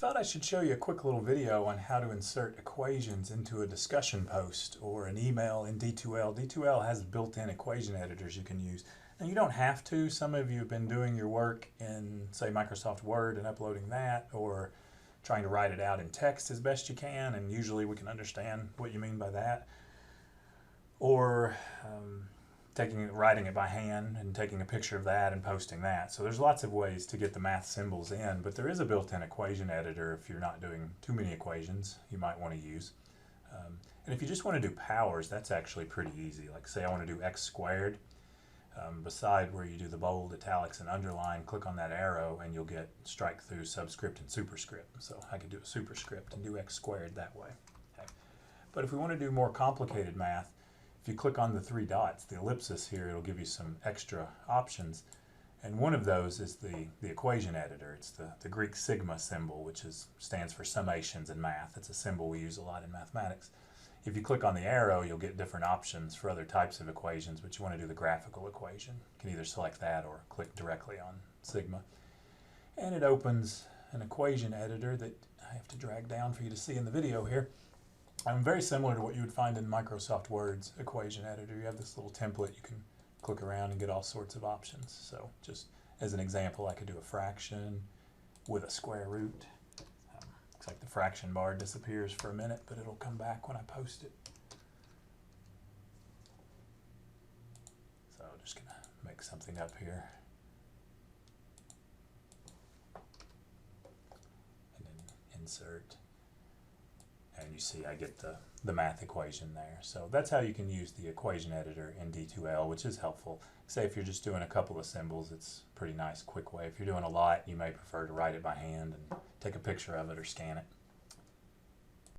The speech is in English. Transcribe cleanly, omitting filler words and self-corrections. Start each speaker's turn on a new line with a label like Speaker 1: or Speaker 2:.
Speaker 1: Thought I should show you a quick little video on how to insert equations into a discussion post or an email in D2L. D2L has built-in equation editors you can use. And you don't have to. Some of you have been doing your work in, say, Microsoft Word and uploading that, or trying to write it out in text as best you can, and usually we can understand what you mean by that. Or writing it by hand and taking a picture of that and posting that. So there's lots of ways to get the math symbols in, but there is a built-in equation editor if you're not doing too many equations you might want to use. And if you just want to do powers, that's actually pretty easy. Like say I want to do x squared. Beside where you do the bold, italics, and underline, click on that arrow and you'll get strike through, subscript, and superscript. So I could do a superscript and do x squared that way. Okay. But if we want to do more complicated math, if you click on the three dots, the ellipsis here, it'll give you some extra options. And one of those is the equation editor. It's the Greek sigma symbol, which stands for summations in math. It's a symbol we use a lot in mathematics. If you click on the arrow, you'll get different options for other types of equations, but you want to do the graphical equation. You can either select that or click directly on sigma. And it opens an equation editor that I have to drag down for you to see in the video here. Very similar to what you would find in Microsoft Word's equation editor. You have this little template you can click around and get all sorts of options. So just as an example, I could do a fraction with a square root. Looks like the fraction bar disappears for a minute, but it'll come back when I post it. So I'm just going to make something up here. And then insert. And you see I get the math equation there. So that's how you can use the equation editor in D2L, which is helpful. Say if you're just doing a couple of symbols, it's a pretty nice quick way. If you're doing a lot, you may prefer to write it by hand and take a picture of it or scan it.